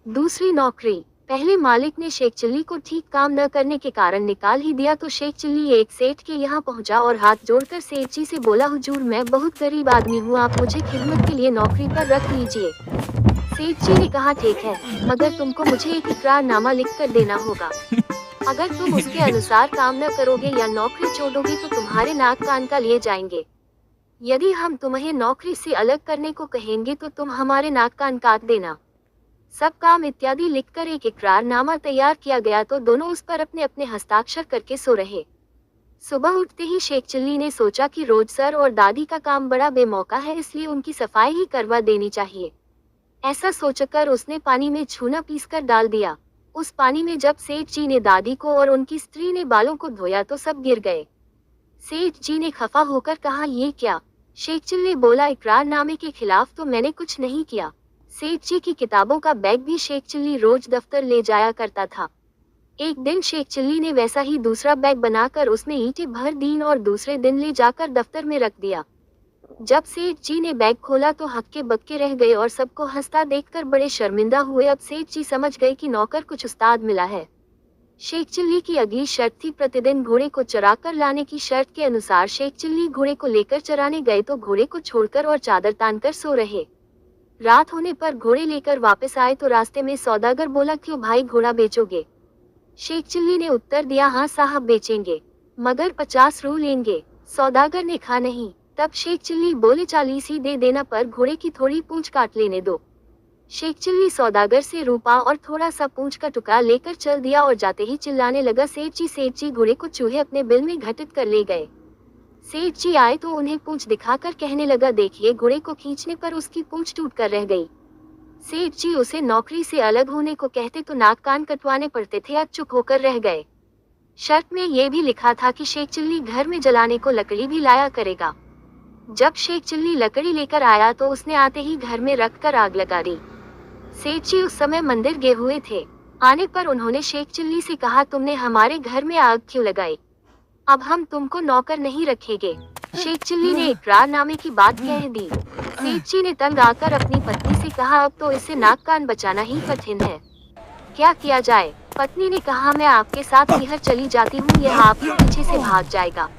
दूसरी नौकरी। पहले मालिक ने शेख चिल्ली को ठीक काम न करने के कारण निकाल ही दिया तो शेख चिल्ली एक सेठ के यहाँ पहुँचा और हाथ जोड़कर सेठ जी से बोला, हुजूर मैं बहुत गरीब आदमी हूँ, आप मुझे खिदमत के लिए नौकरी पर रख लीजिए। सेठ जी ने कहा, ठीक है, मगर तुमको मुझे एक इकरारनामा लिख कर देना होगा। अगर तुम उसके अनुसार काम न करोगे या नौकरी छोड़ोगे तो तुम्हारे नाक कान का लिए जाएंगे। यदि हम तुम्हें नौकरी से अलग करने को कहेंगे तो तुम हमारे नाक कान काट देना। सब काम इत्यादि लिखकर एक इकरारनामा तैयार किया गया तो दोनों उस पर अपने अपने हस्ताक्षर करके सो रहे। सुबह उठते ही शेख चिल्ली ने सोचा कि रोज सर और दादी का काम बड़ा बेमौका है, इसलिए उनकी सफाई ही करवा देनी चाहिए। ऐसा सोचकर उसने पानी में छूना पीसकर डाल दिया। उस पानी में जब सेठ जी ने दादी को और उनकी स्त्री ने बालों को धोया तो सब गिर गए। सेठ जी ने खफा होकर कहा, ये क्या? शेख चिल्ली बोला, इकरारनामे के खिलाफ तो मैंने कुछ नहीं किया। सेठ जी की किताबों का बैग भी शेख चिल्ली रोज दफ्तर ले जाया करता था। एक दिन शेख चिल्ली ने वैसा ही दूसरा बैग बनाकर उसमें ईंटें भर दी और दूसरे दिन ले जाकर दफ्तर में रख दिया। जब सेठ जी ने बैग खोला तो हक्के बक्के रह गए और सबको हंसता देखकर बड़े शर्मिंदा हुए। अब सेठ जी समझ गए कि नौकर कुछ उस्ताद मिला है। शेख चिल्ली की अगली शर्त थी प्रतिदिन घोड़े को चराकर लाने की। शर्त के अनुसार शेख चिल्ली घोड़े को लेकर चराने गए तो घोड़े को छोड़कर और चादर तानकर सो रहे। रात होने पर घोड़े लेकर वापस आए तो रास्ते में सौदागर बोला, क्यों भाई घोड़ा बेचोगे? शेख चिल्ली ने उत्तर दिया, हाँ साहब बेचेंगे, मगर 50 रू लेंगे। सौदागर ने कहा नहीं। तब शेख चिल्ली बोले, 40 ही दे देना, पर घोड़े की थोड़ी पूंछ काट लेने दो। शेख चिल्ली सौदागर से रूपा और थोड़ा सा पूंछ का टुकड़ा लेकर चल दिया और जाते ही चिल्लाने लगा, सेठ जी घोड़े को चूहे अपने बिल में घटित कर ले गए। सेठ जी आए तो उन्हें पूंछ दिखाकर कहने लगा, देखिए, घोड़े को खींचने पर उसकी पूंछ टूटकर रह गई। सेठ जी उसे नौकरी से अलग होने को कहते तो नाक कान कटवाने पड़ते थे, अब चुप होकर रह गए। शर्त में ये भी लिखा था कि शेख चिल्ली घर में जलाने को लकड़ी भी लाया करेगा। जब शेख चिल्ली लकड़ी लेकर आया तो उसने आते ही घर में रखकर आग लगा दी। सेठ जी उस समय मंदिर गए हुए थे। आने पर उन्होंने शेख चिल्ली से कहा, तुमने हमारे घर में आग क्यों लगाई? अब हम तुमको नौकर नहीं रखेंगे। शेख चिल्ली ने इकरारनामे की बात कह दी। सेठ जी ने तंग आकर अपनी पत्नी से कहा, अब तो इसे नाक कान बचाना ही कठिन है, क्या किया जाए? पत्नी ने कहा, मैं आपके साथ शहर चली जाती हूँ, यह आपके पीछे से भाग जाएगा।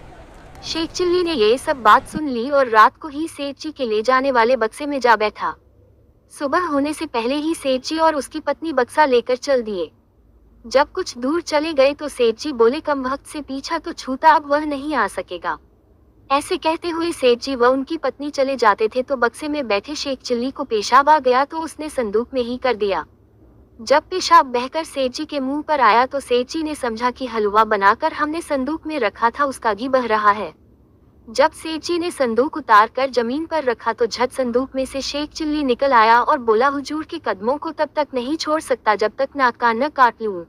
शेख चिल्ली ने ये सब बात सुन ली और रात को ही सेठ जी के ले जाने वाले बक्से में जा बैठा। सुबह होने से पहले ही सेठ जी और उसकी पत्नी बक्सा लेकर चल दिए। जब कुछ दूर चले गए तो सेठ जी बोले, कम वक्त से पीछा तो छूटा, अब वह नहीं आ सकेगा। ऐसे कहते हुए सेठ जी व उनकी पत्नी चले जाते थे तो बक्से में बैठे शेख चिल्ली को पेशाब आ गया तो उसने संदूक में ही कर दिया। जब पेशाब बहकर सेठ जी के मुंह पर आया तो सेठ जी ने समझा कि हलवा बनाकर हमने संदूक में रखा था उसका घी बह रहा है। जब सेठ जी ने संदूक उतार कर जमीन पर रखा तो झट संदूक में से शेख चिल्ली निकल आया और बोला, हुजूर के कदमों को तब तक नहीं छोड़ सकता जब तक नाक कान न काट लूं।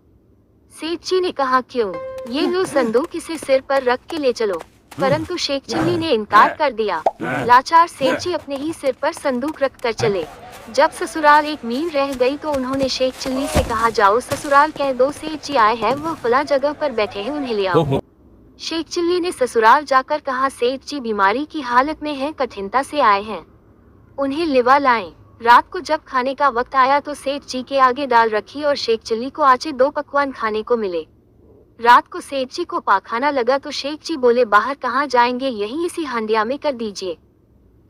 सेठ जी ने कहा, क्यों? ये लो संदूक, इसे सिर पर रख के ले चलो। परंतु शेख चिल्ली ने इनकार कर दिया। लाचार सेठ जी अपने ही सिर पर संदूक रख कर चले। जब ससुराल 1 मील रह गई तो उन्होंने शेख चिल्ली से कहा, जाओ ससुराल कह दो सेठ जी आए हैं, वो फला जगह पर बैठे हैं, उन्हें ले आओ। शेख चिल्ली ने ससुराल जाकर कहा, सेठ जी बीमारी की हालत में हैं, कठिनता से आए हैं, उन्हें लिवा लाएं। रात को जब खाने का वक्त आया तो सेठ जी के आगे दाल रखी और शेख चिल्ली को आचे 2 पकवान खाने को मिले। रात को सेठ जी को पाखाना लगा तो शेख जी बोले, बाहर कहाँ जाएंगे, यहीं इसी हंडिया में कर दीजिए।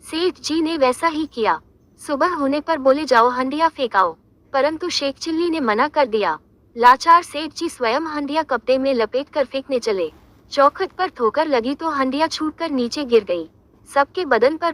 सेठ जी ने वैसा ही किया। सुबह होने पर बोले, जाओ हंडिया फेंकाओ, परंतु शेख चिल्ली ने मना कर दिया। लाचार सेठ जी स्वयं हंडिया कपड़े में लपेट कर फेंकने चले। चौखट पर ठोकर लगी तो हंडिया छूटकर नीचे गिर गई। सबके बदन पर